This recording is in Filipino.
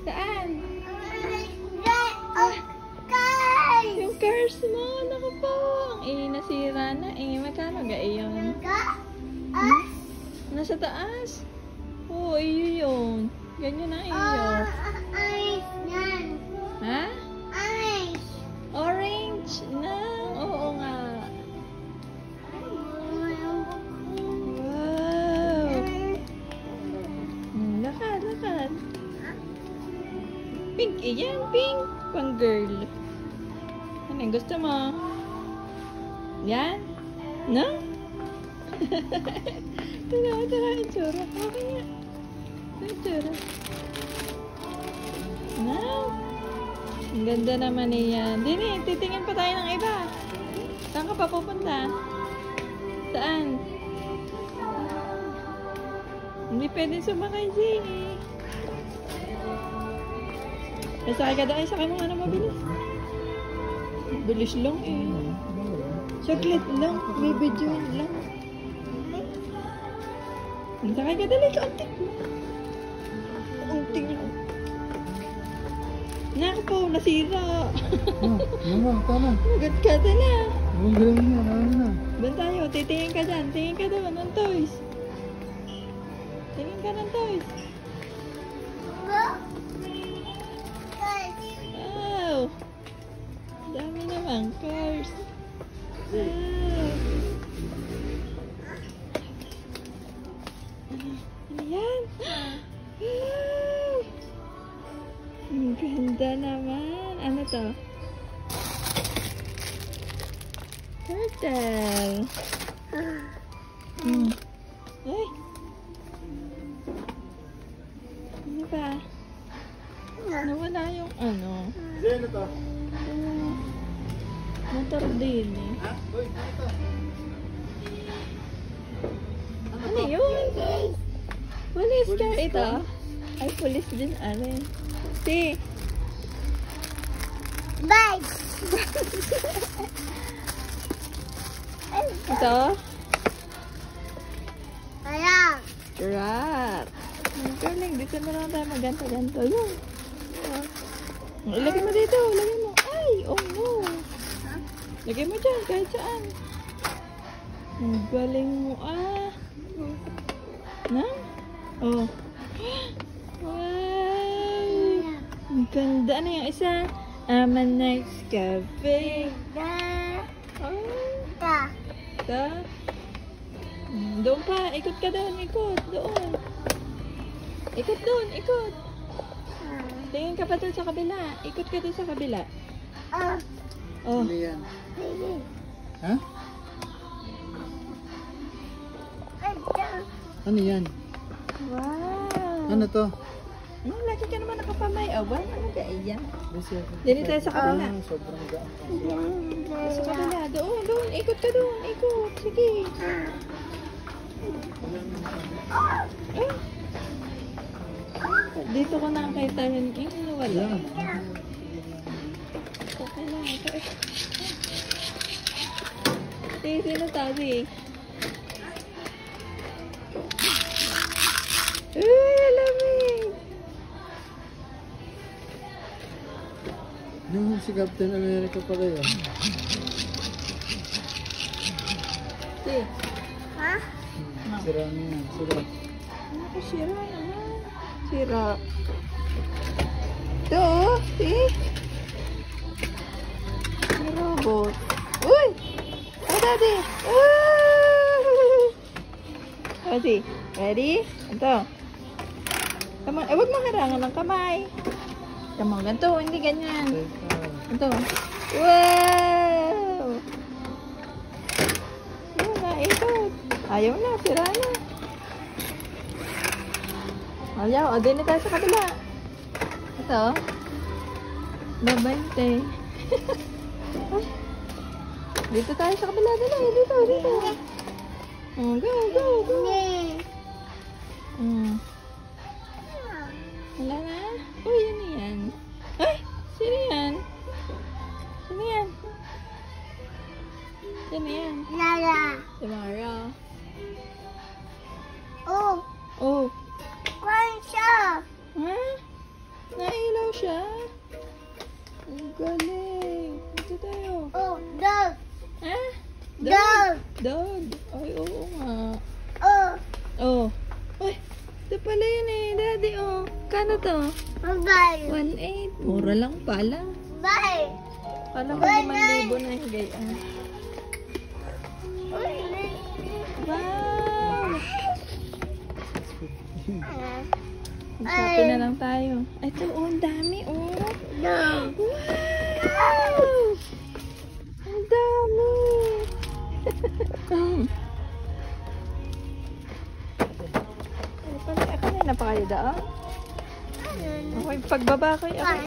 Saan? Oh, guys! Yung cars mo. Naku po. Nasira na eh. Magkano ga iyon? Nasa taas. Oo, iyo yun. Ganyan na iyo. Ice yan. Ha? Ice. Orange na. Oo nga. Wow. Lakad, lakad. Pink. Iyan, pink. Pang girl. Ano yung gusto mo? Yan? No? Tara, itsura. Okay nga. Itsura. No? Ang ganda naman niyan. Dini, titingin pa tayo ng iba. Saan ka pa pupunta? Saan? Hindi pwede sumakay, Jenny. Masakay ka dahil, sakay mo nga na mabilis. Bilis lang eh. Saglit lang. May video lang. Sakay ka dali, kaunting lang. Kaunting lang. Naku po, nasira. Agad ka dala. Doon tayo, titingin ka dyan. Tingin ka doon ng toys. Tingin ka ng toys. Wow! Dami naman cars. Wow! Ano yan? Wow! Ang ganda naman. Ano to? Turtle. Ay! Ano ba? Nawala yung ano. Ano to? Motor din eh. Ha? Uy, ano to? Ano yun? Police car ito? Ay, police din. Ano yun? Si. Bye! Ito? Ayan! Giraffe. Ang galing. Dito na lang tayo magganto-ganto. Yun. Ilagay mo dito. Ilagay mo. Ay! Oh no. Lagay mo dyan. Kahit saan. Ang galing mo ah. Na? Oh. Wow. Ang ganda. Ano yung isa? I'm a nice cafe. Oh. Ito. Doon pa. Ikot ka doon. Ikot. Doon. Ikot doon. Ikot. Tingin ka pa doon sa kabila. Ikot ka doon sa kabila. Oh. Ano yan? Ha? Ano yan? Wow. Ano to? Lagi ka naman nakapamay-awan. Ano ka iyan? Dili tayo sa kabila. Sobrang gaan. Sa kabila. Doon. Doon. Ikot ka doon. Ikot. Sige. Eh. Dito ko nakakita yun. Ano wala? Okay lang. Ito eh. Sino tabi eh? Uy, alamig! Yung si Captain America pala yun. Si. Ha? Sira na yan. Sira. Ano ko sira naman? Sira. Ito oh. Si. Si robot. Uy! Oh, daddy! Oh, si. Ready? Ito. Come on. Huwag mo harangan ng kamay. Come on, ganito. Hindi ganyan. Ito. Wow! Yun na, ikot. Ayaw na, sira na. Ayaw, o din na tayo sa kabila. Ito. Babante. Dito tayo sa kabila. Dito. Oh, go. Wala na? Uy, yan. Ay! Sino yan? Lala. Tomorrow. Oh, Oh. kwan siya. Ha? Nai siya. Ang galing. Dito tayo. Oh, dog. Ha? Dog. Dog. Ay, oo nga. Oh, Oh. Uy, ito pala yun eh, daddy, oh. Kano to? bye. 1.8. Mura lang pala. Bye. Kala ko 5,000 na higay. Ah. Wow! Shopping na lang tayo. Ito, oh, ang dami, oh. Dog. Wow! Ang dami! Ay, kanina pa kayo daan? Okay, pagbaba ko, okay.